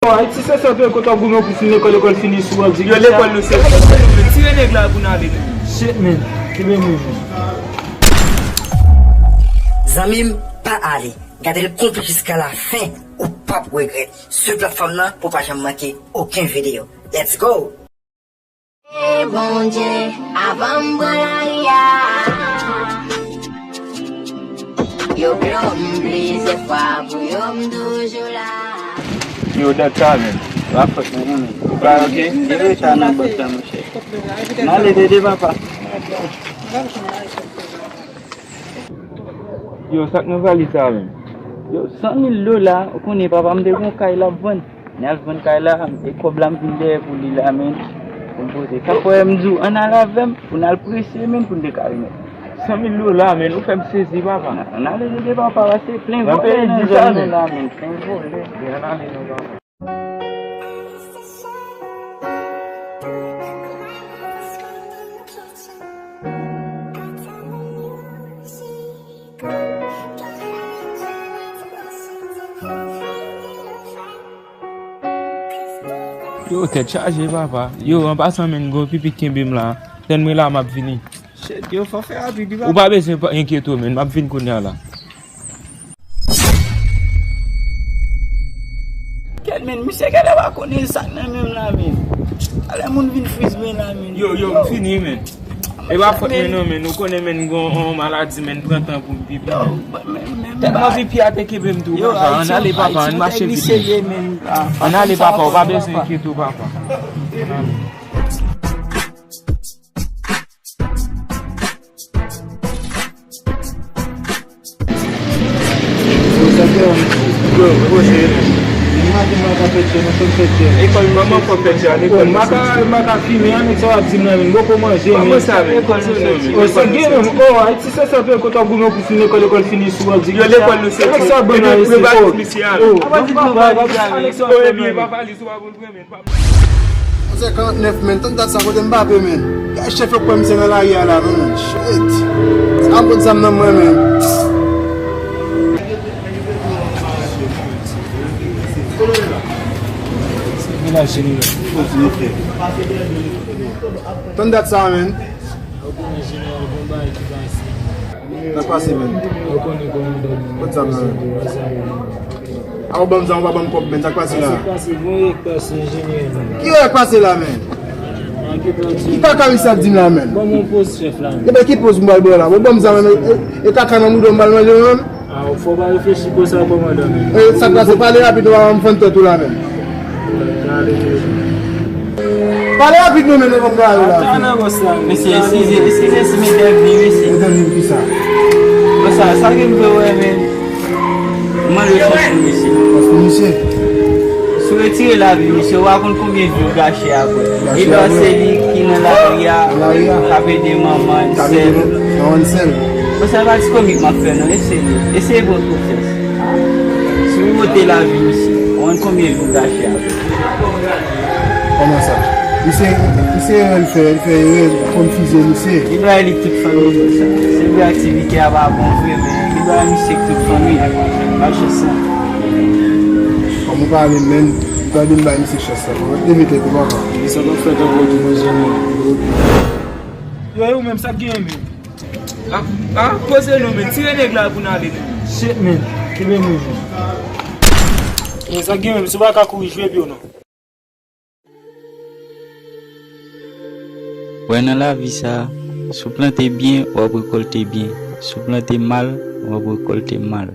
Si c'est ça, quand on goûte pour finir l'école finie sous un Yo l'école nous c'est tirer les gars pour aller. Shit man, qui veut me Zanmil, pas aller. Gardez le compte jusqu'à la fin ou pas pour regret. Sur plateforme là pour pas jamais manquer aucune vidéo. Let's go! Eh bon Dieu, avant m'branaya. Yo plomb blise fois pour yo m'doujo là. Yo that's all man. Rafa man. Ba okay. Ile sana bata mo she. Nale dede papa. Yo sak nou vali sa men. Yo $100,000 ou konen papa mde kon kay la vwen. Nyal vwen kay la e koblam pinde pou li la men. Kompote. Sa kwa mdou an ala vem pou nal presse men pou nde kay men. $100,000 men ou fem sezi papa. An ale dede papa wase plen vole nan zon la men. Plen vole. An ale nou papa. Yo, t'es chargé, papa. Yo, en passant, men, go pipi kimbim là. Ten me là, m'a vini. Shit, yo, faut faire rapide, papa. Ou pas besoin d'inquiéter, men, m'a vini kounya là. Quel men, monsieur, qu'elle va connaître ça, même là, men. Allez, mon vin freeze, men, là, men. Yo, fini, men. E va fote men non men, nou konen men gon maladie men, pran tan pou pipi. Te ma pipi ate kebem tou papa, an ale papa, an marche pipi. An ale papa, ou pa besen kietou papa. École maman pour faire l'école maka filmer avec ça dit même beaucoup manger mais ça école oh c'est game oh si ça ça fait quand on goûte pour finir l'école finie sous dit l'école nous c'est ça bon le bac spécial On 59 men, tant dat sa kote Mbappé men. Ya chef yo kwa mse nan la ya la men. Shit. Sa bon sam nan mwen men. Tant dat sa men. Na pase men. Pot sam nan. A ou bam zan ou ba bam kop men, tak pase la. Ki ou ek pase la men? Ki pa kamisa dim la men? Bon mon pose chef là. E be ki pose mbal bo la? Ou bam zan men, e kakana mou do mbal men le men? Ah, faut pas réfléchir pour ça comment donner. E sa pase pale rapide ou am fante tout la men? Pale rapide nou men e vok la la. Attends, bossa. Monsieur, excusez si mes devenu ici. E devine ki sa? Bossa, ça que me veut men. Moi le cherche monsieur. Parce que monsieur, Si vous retirez la vie, monsieur, vous avez combien de jours gâchés après? Il doit se dire qu'il est là, il y a des mamans, t'as vu non sel. ça va être comique, ma frère, non? Essayez votre process. Si vous votez la vie, monsieur, on a combien de jours gâchés après? Comment ça? Il fait confuser monsieur. Il doit aller toute famille, ça. C'est une activité à avoir bon frère, mais il doit aller toute famille. Marche ça. Comme on parle même, il doit dire que c'est ça. On va te mettre comment? Ça doit faire un peu de yo même ça game. Ah, posez-le, mais tirez les gars pour nous aller. Shit man, qui veut me ça game, c'est pas qu'à courir jouer bien non. Ouais, dans la vie, ça, si vous plantez bien, on va récolter bien. Si vous plantez mal, on va récolter mal.